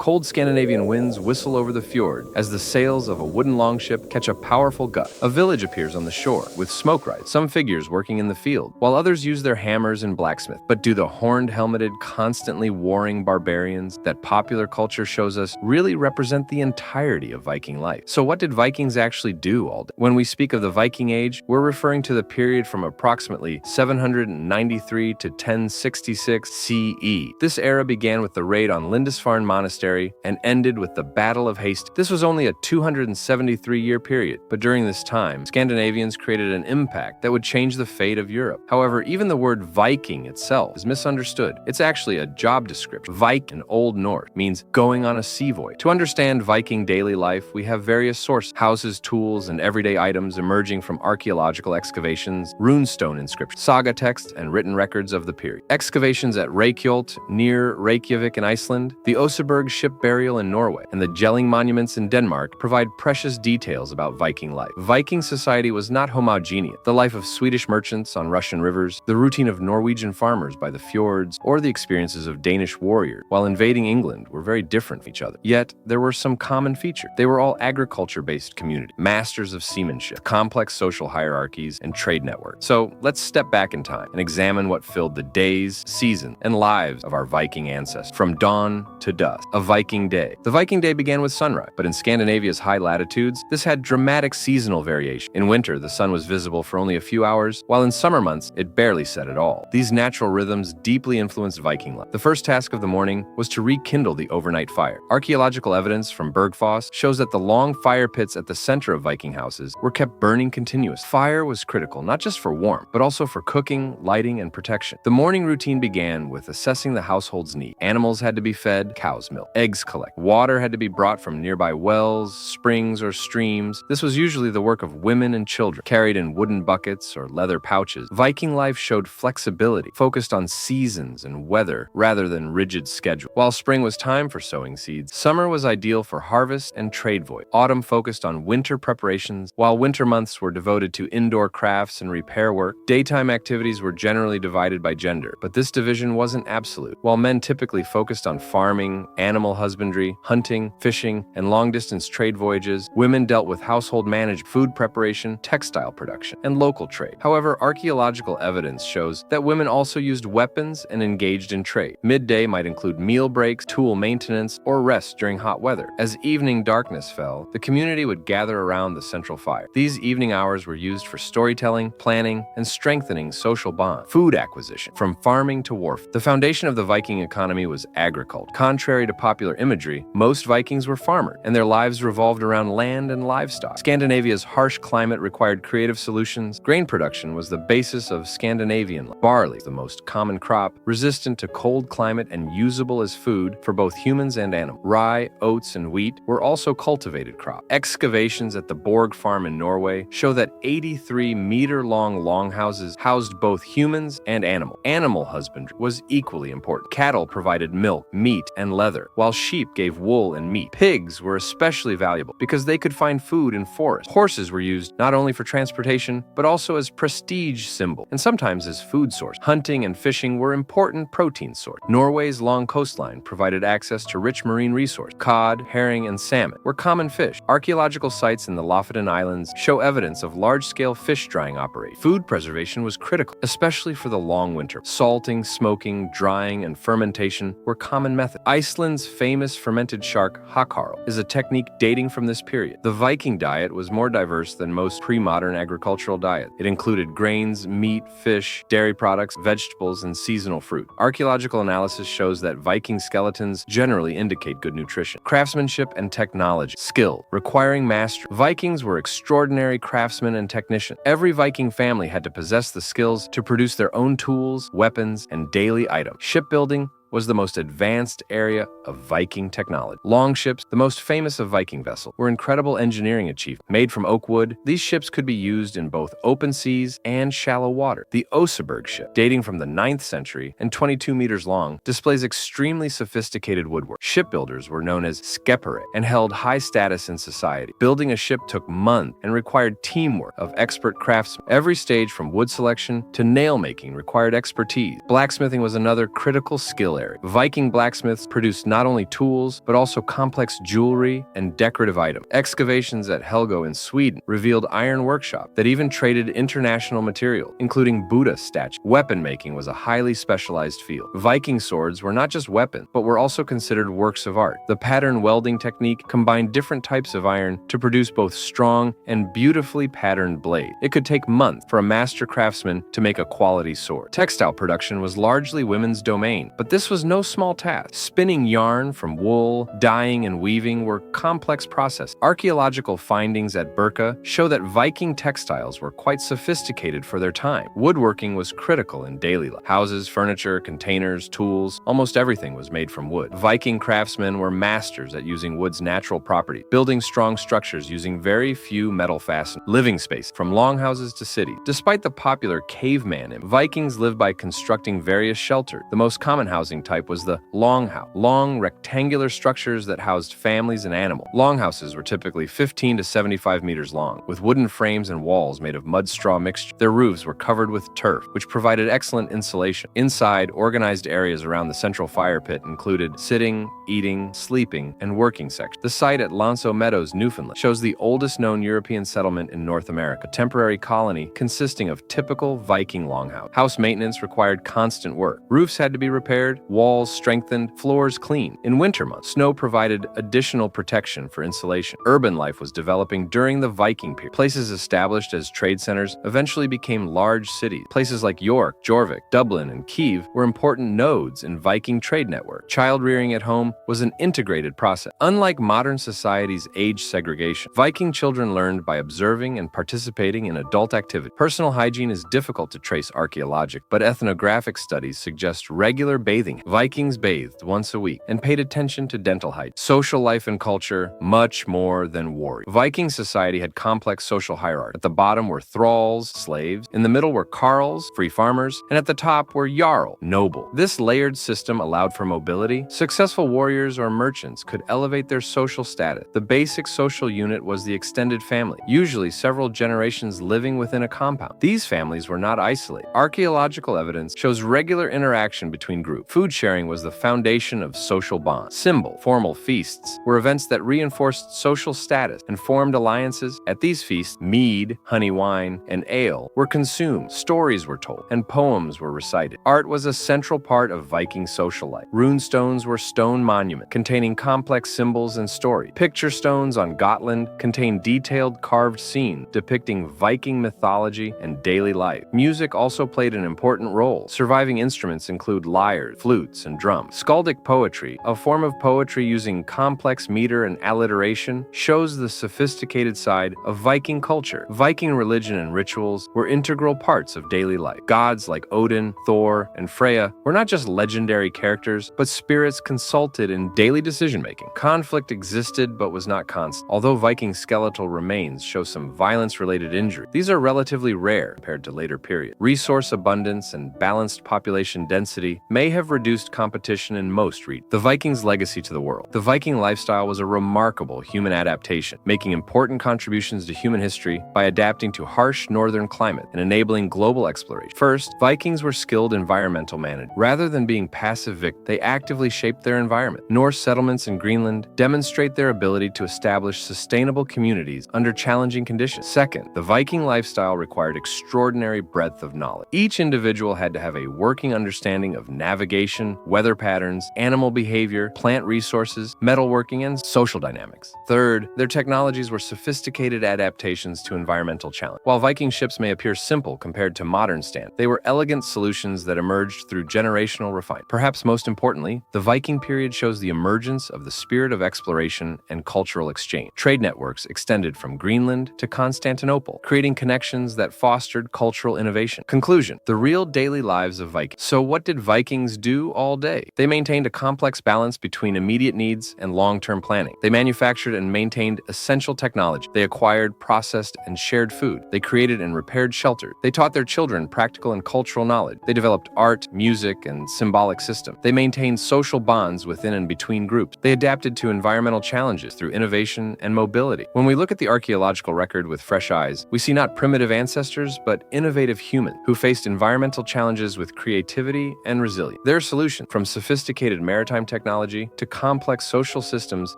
Cold Scandinavian winds whistle over the fjord as the sails of a wooden longship catch a powerful gust. A village appears on the shore, with smoke rides, some figures working in the field, while others use their hammers and blacksmith. But do the horned, helmeted, constantly warring barbarians that popular culture shows us really represent the entirety of Viking life? So what did Vikings actually do all day? When we speak of the Viking Age, we're referring to the period from approximately 793 to 1066 CE. This era began with the raid on Lindisfarne Monastery and ended with the Battle of Hastings. This was only a 273-year period, but during this time, Scandinavians created an impact that would change the fate of Europe. However, even the word Viking itself is misunderstood. It's actually a job description. Vik in Old Norse means going on a sea voyage. To understand Viking daily life, we have various sources: houses, tools, and everyday items emerging from archaeological excavations, runestone inscriptions, saga texts, and written records of the period. Excavations at Reykholt, near Reykjavik in Iceland, the Oseberg ship burial in Norway, and the Jelling monuments in Denmark provide precious details about Viking life. Viking society was not homogeneous. The life of Swedish merchants on Russian rivers, the routine of Norwegian farmers by the fjords, or the experiences of Danish warriors while invading England were very different from each other. Yet, there were some common features. They were all agriculture-based communities, masters of seamanship, complex social hierarchies, and trade networks. So, let's step back in time and examine what filled the days, seasons, and lives of our Viking ancestors. From dawn to dusk, a Viking day. The Viking day began with sunrise, but in Scandinavia's high latitudes, this had dramatic seasonal variation. In winter, the sun was visible for only a few hours, while in summer months, it barely set at all. These natural rhythms deeply influenced Viking life. The first task of the morning was to rekindle the overnight fire. Archaeological evidence from Bergfoss shows that the long fire pits at the center of Viking houses were kept burning continuously. Fire was critical, not just for warmth, but also for cooking, lighting, and protection. The morning routine began with assessing the household's needs. Animals had to be fed, cows milked, eggs collected. Water had to be brought from nearby wells, springs, or streams. This was usually the work of women and children, carried in wooden buckets or leather pouches. Viking life showed flexibility, focused on seasons and weather rather than rigid schedule. While spring was time for sowing seeds, summer was ideal for harvest and trade voyage. Autumn focused on winter preparations, while winter months were devoted to indoor crafts and repair work. Daytime activities were generally divided by gender, but this division wasn't absolute. While men typically focused on farming, animal husbandry, hunting, fishing, and long-distance trade voyages, women dealt with household management, food preparation, textile production, and local trade. However, archaeological evidence shows that women also used weapons and engaged in trade. Midday might include meal breaks, tool maintenance, or rest during hot weather. As evening darkness fell, the community would gather around the central fire. These evening hours were used for storytelling, planning, and strengthening social bonds. Food acquisition, from farming to warfare. The foundation of the Viking economy was agriculture. Contrary to popular imagery, most Vikings were farmers, and their lives revolved around land and livestock. Scandinavia's harsh climate required creative solutions. Grain production was the basis of Scandinavian life. Barley, the most common crop, resistant to cold climate and usable as food for both humans and animals. Rye, oats, and wheat were also cultivated crops. Excavations at the Borg farm in Norway show that 83-meter-long longhouses housed both humans and animals. Animal husbandry was equally important. Cattle provided milk, meat, and leather, while sheep gave wool and meat. Pigs were especially valuable because they could find food in forests. Horses were used not only for transportation, but also as prestige symbol, and sometimes as food source. Hunting and fishing were important protein source. Norway's long coastline provided access to rich marine resources. Cod, herring, and salmon were common fish. Archaeological sites in the Lofoten Islands show evidence of large-scale fish drying operations. Food preservation was critical, especially for the long winter. Salting, smoking, drying, and fermentation were common methods. Iceland's famous fermented shark, hakarl, is a technique dating from this period. The Viking diet was more diverse than most pre-modern agricultural diets. It included grains, meat, fish, dairy products, vegetables, and seasonal fruit. Archaeological analysis shows that Viking skeletons generally indicate good nutrition. Craftsmanship and technology. Skill, requiring mastery. Vikings were extraordinary craftsmen and technicians. Every Viking family had to possess the skills to produce their own tools, weapons, and daily items. Shipbuilding was the most advanced area of Viking technology. Longships, the most famous of Viking vessels, were incredible engineering achievements. Made from oak wood, these ships could be used in both open seas and shallow water. The Oseberg ship, dating from the 9th century and 22 meters long, displays extremely sophisticated woodwork. Shipbuilders were known as skepere and held high status in society. Building a ship took months and required teamwork of expert craftsmen. Every stage from wood selection to nail making required expertise. Blacksmithing was another critical skill area. Viking blacksmiths produced not only tools, but also complex jewelry and decorative items. Excavations at Helgo in Sweden revealed iron workshop that even traded international material, including Buddha statues. Weapon making was a highly specialized field. Viking swords were not just weapons, but were also considered works of art. The pattern welding technique combined different types of iron to produce both strong and beautifully patterned blades. It could take months for a master craftsman to make a quality sword. Textile production was largely women's domain, but this was no small task. Spinning yarn from wool, dyeing, and weaving were complex processes. Archaeological findings at Birka show that Viking textiles were quite sophisticated for their time. Woodworking was critical in daily life. Houses, furniture, containers, tools, almost everything was made from wood. Viking craftsmen were masters at using wood's natural property, building strong structures using very few metal fastenings. Living space, from longhouses to cities. Despite the popular caveman image, Vikings lived by constructing various shelters. The most common housing type was the longhouse, long rectangular structures that housed families and animals. Longhouses were typically 15 to 75 meters long, with wooden frames and walls made of mud-straw mixture. Their roofs were covered with turf, which provided excellent insulation. Inside, organized areas around the central fire pit included sitting, eating, sleeping, and working sections. The site at Lanso Meadows, Newfoundland, shows the oldest known European settlement in North America, a temporary colony consisting of typical Viking longhouse. House maintenance required constant work. Roofs had to be repaired, walls strengthened, floors cleaned. In winter months, snow provided additional protection for insulation. Urban life was developing during the Viking period. Places established as trade centers eventually became large cities. Places like York, Jorvik, Dublin, and Kiev were important nodes in Viking trade network. Child rearing at home was an integrated process. Unlike modern society's age segregation, Viking children learned by observing and participating in adult activity. Personal hygiene is difficult to trace archaeological, but ethnographic studies suggest regular bathing. Vikings bathed once a week and paid attention to dental hygiene. Social life and culture, much more than war. Viking society had complex social hierarchy. At the bottom were thralls, slaves. In the middle were carls, free farmers, and at the top were jarl, noble. This layered system allowed for mobility. Successful warriors or merchants could elevate their social status. The basic social unit was the extended family, usually several generations living within a compound. These families were not isolated. Archaeological evidence shows regular interaction between groups. Food sharing was the foundation of social bonds. Formal feasts were events that reinforced social status and formed alliances. At these feasts, mead, honey wine, and ale were consumed, stories were told, and poems were recited. Art was a central part of Viking social life. Runestones were stone monuments containing complex symbols and stories. Picture stones on Gotland contain detailed carved scenes depicting Viking mythology and daily life. Music also played an important role. Surviving instruments include lyres, flutes, and drums. Skaldic poetry, a form of poetry using complex meter and alliteration, shows the sophisticated side of Viking culture. Viking religion and rituals were integral parts of daily life. Gods like Odin, Thor, and Freya were not just legendary characters, but spirits consulted in daily decision-making. Conflict existed but was not constant. Although Viking skeletal remains show some violence-related injury, these are relatively rare compared to later periods. Resource abundance and balanced population density may have reduced competition in most regions. The Vikings' legacy to the world. The Viking lifestyle was a remarkable human adaptation, making important contributions to human history by adapting to harsh northern climate and enabling global exploration. First, Vikings were skilled environmental managers. Rather than being passive victims, they actively shaped their environment. Norse settlements in Greenland demonstrate their ability to establish sustainable communities under challenging conditions. Second, the Viking lifestyle required extraordinary breadth of knowledge. Each individual had to have a working understanding of navigation, weather patterns, animal behavior, plant resources, metalworking, and social dynamics. Third, their technologies were sophisticated adaptations to environmental challenges. While Viking ships may appear simple compared to modern standards, they were elegant solutions that emerged through generational refinement. Perhaps most importantly, the Viking period shows the emergence of the spirit of exploration and cultural exchange. Trade networks extended from Greenland to Constantinople, creating connections that fostered cultural innovation. Conclusion: the real daily lives of Vikings. So what did Vikings do all day? They maintained a complex balance between immediate needs and long-term planning. They manufactured and maintained essential technology. They acquired, processed, and shared food. They created and repaired shelters. They taught their children practical and cultural knowledge. They developed art, music, and symbolic systems. They maintained social bonds within and between groups. They adapted to environmental challenges through innovation and mobility. When we look at the archaeological record with fresh eyes, we see not primitive ancestors, but innovative humans who faced environmental challenges with creativity and resilience. Their solution, from sophisticated maritime technology to complex social systems,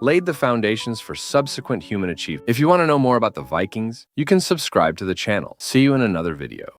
laid the foundations for subsequent human achievement. If you want to know more about the Vikings, you can subscribe to the channel. See you in another video.